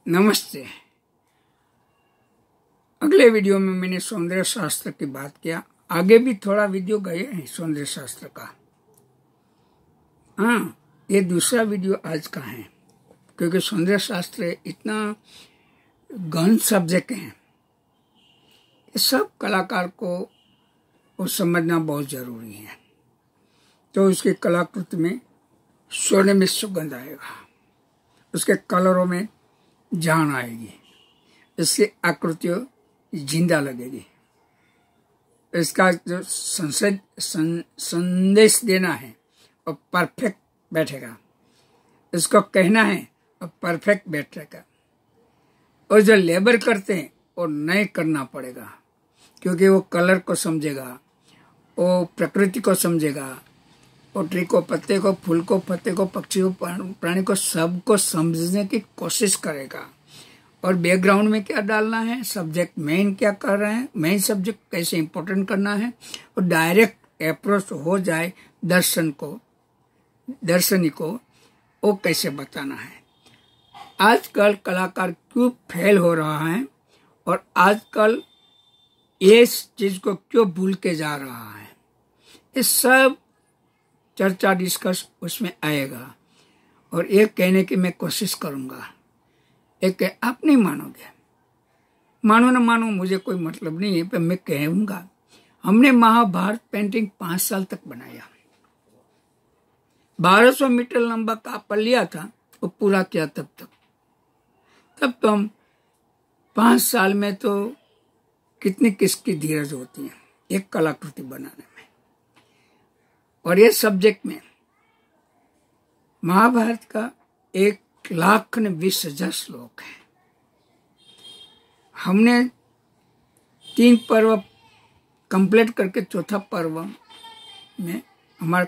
नमस्ते। अगले वीडियो में मैंने सौंदर्य शास्त्र की बात किया। आगे भी थोड़ा वीडियो गए हैं सौंदर्य शास्त्र का। हाँ, ये दूसरा वीडियो आज का है, क्योंकि सौंदर्य शास्त्र इतना गहन सब्जेक्ट है, ये सब कलाकार को वो समझना बहुत जरूरी है। तो उसकी कलाकृति में सोने में सुगंध आएगा, उसके कलरों में जान आएगी, इसकी आकृतियों जिंदा लगेगी, इसका जो संदेश देना है वो परफेक्ट बैठेगा, इसको कहना है वो परफेक्ट बैठेगा। और जो लेबर करते हैं वो नहीं करना पड़ेगा, क्योंकि वो कलर को समझेगा, वो प्रकृति को समझेगा, वो ट्री को, पत्ते को, फूल को, पत्ते को, पक्षी को, प्राणी को, सबको समझने की कोशिश करेगा। और बैकग्राउंड में क्या डालना है, सब्जेक्ट मेन क्या कर रहे हैं, मेन सब्जेक्ट कैसे इंपॉर्टेंट करना है, और डायरेक्ट अप्रोच हो जाए दर्शनी को वो कैसे बताना है। आजकल कलाकार क्यों फेल हो रहा है और आजकल इस चीज को क्यों भूल के जा रहा है, ये सब चर्चा डिस्कस उसमें आएगा। और एक कहने की मैं कोशिश करूंगा, एक आप नहीं मानोगे, मानो ना मानो मुझे कोई मतलब नहीं है, पर मैं कहूंगा हमने महाभारत पेंटिंग 5 साल तक बनाया। 1200 मीटर लंबा कापड़ लिया था, वो पूरा किया तब तो हम 5 साल में तो कितनी किसकी धीरज होती है एक कलाकृति बनाने में। और ये सब्जेक्ट में महाभारत का 1,20,000 श्लोक है। हमने 3 पर्व कंप्लीट करके चौथा पर्व में हमारा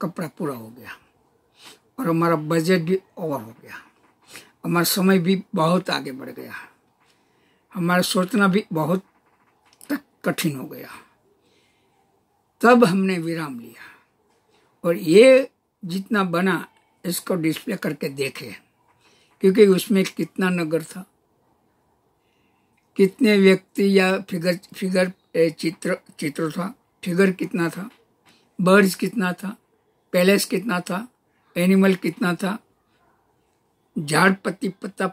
कपड़ा पूरा हो गया और हमारा बजट भी ओवर हो गया, हमारा समय भी बहुत आगे बढ़ गया, हमारा सोचना भी बहुत कठिन हो गया। तब हमने विराम लिया और ये जितना बना इसको डिस्प्ले करके देखे, क्योंकि उसमें कितना नगर था, कितने व्यक्ति या फिगर चित्र था, फिगर कितना था, बर्ड्स कितना था, पैलेस कितना था, एनिमल कितना था, झाड़ पत्ती पत्ता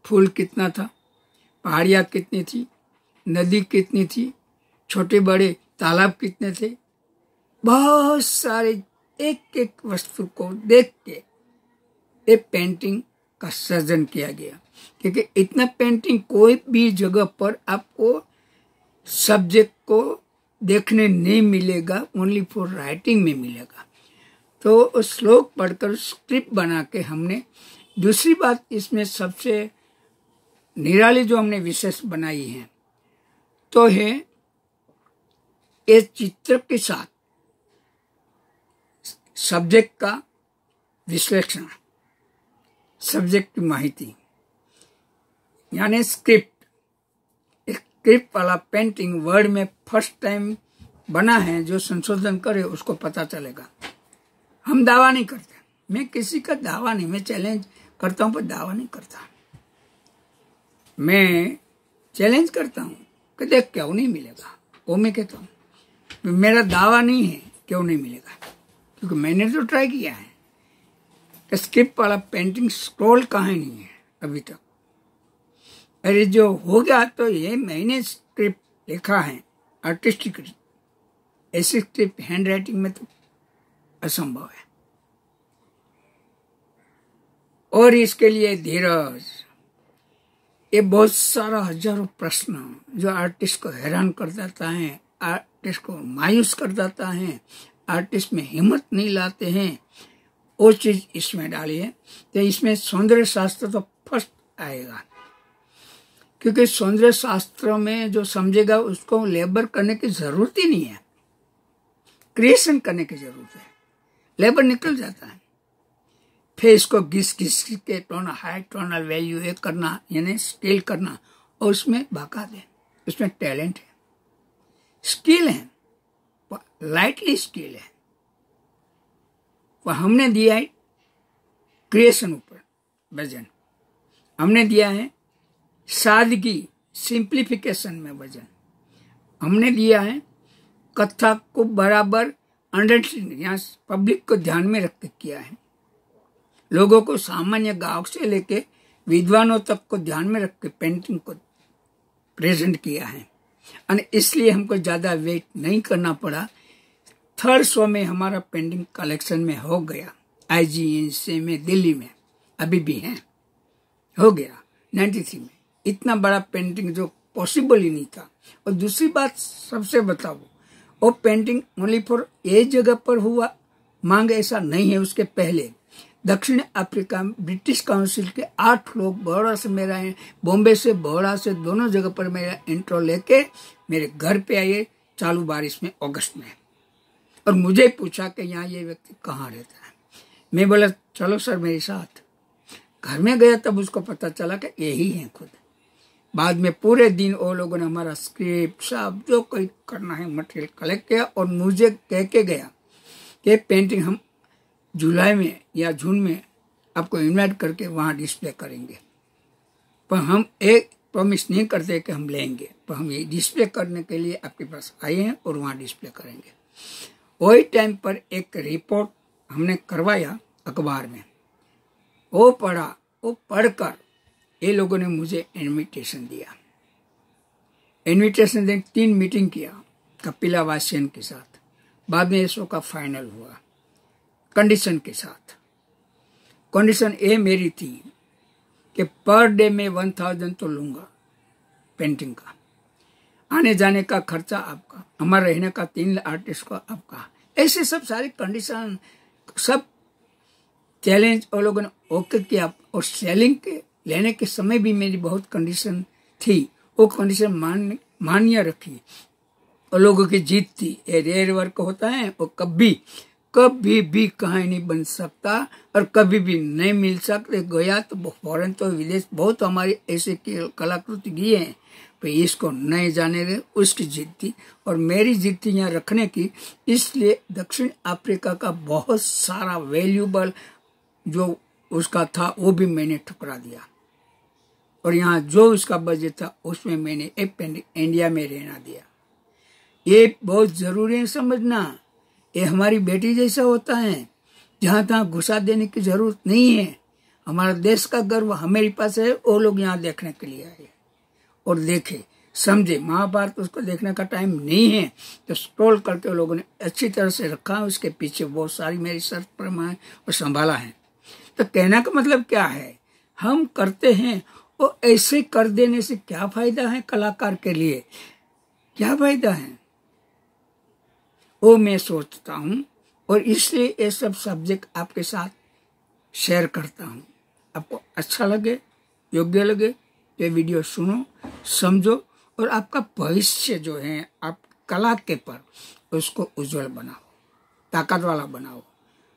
फूल कितना था, पहाड़ियाँ कितनी थी, नदी कितनी थी, छोटे बड़े तालाब कितने थे, बहुत सारे एक एक वस्तु को देख के एक पेंटिंग का सृजन किया गया। क्योंकि इतना पेंटिंग कोई भी जगह पर आपको सब्जेक्ट को देखने नहीं मिलेगा, ओनली फॉर राइटिंग में मिलेगा। तो उस श्लोक पढ़कर स्क्रिप्ट बना के हमने, दूसरी बात इसमें सबसे निराली जो हमने विशेष बनाई है तो है ये चित्र के साथ सब्जेक्ट का विश्लेषण, सब्जेक्ट की माहिती, यानी स्क्रिप्ट वाला पेंटिंग वर्ड में फर्स्ट टाइम बना है। जो संशोधन करे उसको पता चलेगा। हम दावा नहीं करते, मैं किसी का दावा नहीं, मैं चैलेंज करता हूं पर दावा नहीं करता। मैं चैलेंज करता हूं कि देख क्यों नहीं मिलेगा, वो मैं कहता हूं। मेरा दावा नहीं है क्यों नहीं मिलेगा, क्योंकि मैंने तो ट्राई किया है। स्क्रिप्ट वाला पेंटिंग स्क्रॉल कहाँ नहीं है अभी तक। अरे जो हो गया तो ये मैंने स्क्रिप्ट लिखा है आर्टिस्टिक, ऐसी स्क्रिप्ट हैंड राइटिंग में तो असंभव है। और इसके लिए धीरज, ये बहुत सारा हजारों प्रश्न जो आर्टिस्ट को हैरान कर देता है, आर्टिस्ट को मायूस कर देता है, आर्टिस्ट में हिम्मत नहीं लाते हैं, वो चीज इसमें डाली है। तो इसमें सौंदर्य शास्त्र तो फर्स्ट आएगा, क्योंकि सौंदर्य शास्त्र में जो समझेगा उसको लेबर करने की जरूरत ही नहीं है, क्रिएशन करने की जरूरत है। लेबर निकल जाता है, फेस को घिस के टोन हाई टोनल वैल्यू एक करना, यानी स्केल करना, और उसमें भगा दे। उसमें टैलेंट है, स्किल है, लाइटली स्किल है। वह हमने दिया है क्रिएशन ऊपर वजन, हमने दिया है सादगी, सिंप्लीफिकेशन में वजन। हमने दिया है कथा को बराबर अंडरस्टैंडिंग, यहाँ पब्लिक को ध्यान में रख के किया है। लोगों को सामान्य गांव से लेके विद्वानों तक को ध्यान में रख के पेंटिंग को प्रेजेंट किया है। और इसलिए हमको ज्यादा वेट नहीं करना पड़ा। 3rd शो में हमारा पेंटिंग कलेक्शन में हो गया, IGNC में, दिल्ली में अभी भी है, हो गया 93 में। इतना बड़ा पेंटिंग जो पॉसिबल ही नहीं था। और दूसरी बात सबसे बताओ, वो पेंटिंग ओनली फॉर एक जगह पर हुआ, मांग ऐसा नहीं है। उसके पहले दक्षिण अफ्रीका ब्रिटिश काउंसिल के 8 लोग बड़ौदा से मेरा है, बॉम्बे से, बड़ौदा से, दोनों जगह पर मेरा इंट्रो लेके मेरे घर पे आए चालू बारिश में, अगस्त में। और मुझे पूछा कि यहाँ ये व्यक्ति कहाँ रहता है। मैं बोला चलो सर मेरे साथ। घर में गया तब उसको पता चला कि यही है खुद। बाद में पूरे दिन वो लोगों ने हमारा स्क्रिप्ट सब जो कोई करना है मटेरियल कलेक्ट किया और मुझे कह के गया कि पेंटिंग हम जुलाई में या जून में आपको इनवाइट करके वहाँ डिस्प्ले करेंगे। पर हम एक प्रॉमिस नहीं करते कि हम लेंगे, पर हम ये डिस्प्ले करने के लिए आपके पास आए हैं और वहाँ डिस्प्ले करेंगे। वही टाइम पर एक रिपोर्ट हमने करवाया अखबार में, वो पढ़ा, वो पढ़कर ये लोगों ने मुझे इनविटेशन दिया। इनविटेशन देकर 3 मीटिंग किया कपिला वासियन के साथ। बाद में शो का फाइनल हुआ कंडीशन के साथ। कंडीशन ये मेरी थी कि पर डे में 1000 तो लूंगा पेंटिंग का, आने जाने का खर्चा आपका, हमारा रहने का 3 आर्टिस्ट का आपका। ऐसे सब सारे कंडीशन, सब चैलेंज और लोगों ने ओके किया। और सेलिंग के लेने के समय भी मेरी बहुत कंडीशन थी, वो कंडीशन मान्य रखी और लोगों की जीत थी। ये रेयर वर्क होता है, वो कभी भी कहीं नहीं बन सकता और कभी भी नहीं मिल सकते। गया तो फॉरेन तो विदेश बहुत हमारी ऐसे कलाकृति गई है, पर इसको नहीं जाने दे, उसकी जीत थी। और मेरी जीत थी यहाँ रखने की। इसलिए दक्षिण अफ्रीका का बहुत सारा वैल्यूबल जो उसका था वो भी मैंने ठुकरा दिया। और यहाँ जो उसका बजट था उसमें मैंने एक पेंटिंग इंडिया में रहना दिया। ये बहुत जरूरी है समझना। ये हमारी बेटी जैसा होता है, जहाँ तहाँ घुसा देने की जरूरत नहीं है। हमारा देश का गर्व हमारे पास है। वो लोग यहाँ देखने के लिए आए और देखे, समझे। महाभारत उसको देखने का टाइम नहीं है तो स्क्रॉल करके लोगों ने अच्छी तरह से रखा। उसके पीछे बहुत सारी मेरी सर्च पर और संभाला है। तो कहने का मतलब क्या है, हम करते हैं वो ऐसे कर देने से क्या फायदा है कलाकार के लिए, क्या फायदा है, वो मैं सोचता हूँ। और इसलिए ये सब सब्जेक्ट आपके साथ शेयर करता हूँ। आपको अच्छा लगे, योग्य लगे, ये वीडियो सुनो, समझो और आपका भविष्य जो है आप कला के पर उसको उज्जवल बनाओ, ताकत वाला बनाओ।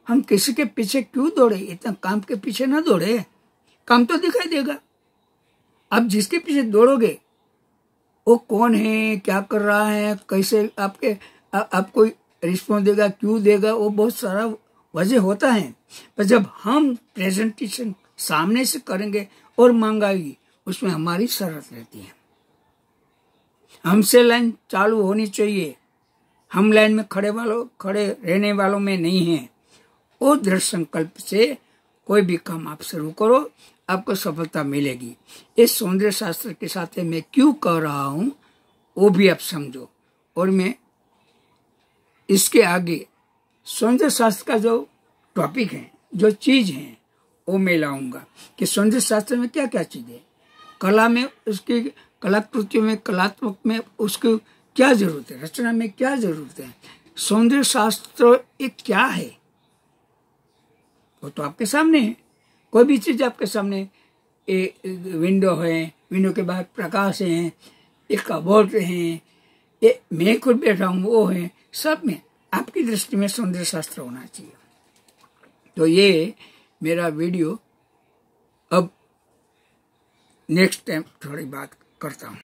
हम किसी के पीछे क्यों दौड़े, इतना काम के पीछे ना दौड़े, काम तो दिखाई देगा। आप जिसके पीछे दौड़ोगे वो कौन है, क्या कर रहा है, कैसे आपको रिस्पॉन्स देगा, क्यों देगा, वो बहुत सारा वजह होता है। पर जब हम प्रेजेंटेशन सामने से करेंगे और मांगाएगी, उसमें हमारी शर्त रहती है। हमसे लाइन चालू होनी चाहिए, हम लाइन में खड़े रहने वालों में नहीं है। वो दृढ़ संकल्प से कोई भी काम आप शुरू करो, आपको सफलता मिलेगी। इस सौंदर्य शास्त्र के साथ मैं क्यों कह रहा हूँ वो भी आप समझो। और मैं इसके आगे सौंदर्य शास्त्र का जो टॉपिक है, जो चीज है, वो मैं लाऊंगा कि सौंदर्य शास्त्र में क्या क्या चीज है, कला में, उसकी कलाकृतियों में, कलात्मक में उसको क्या जरूरत है, रचना में क्या जरूरत है, सौंदर्य शास्त्र एक क्या है, वो तो आपके सामने है। कोई भी चीज आपके सामने, विंडो है, विंडो के बाद प्रकाश है, एक कबोर्ड है, ये मैं खुद बैठा हूँ वो है, सब में आपकी दृष्टि में सौंदर्य शास्त्र होना चाहिए। तो ये मेरा वीडियो, अब नेक्स्ट टाइम थोड़ी बात करता हूँ।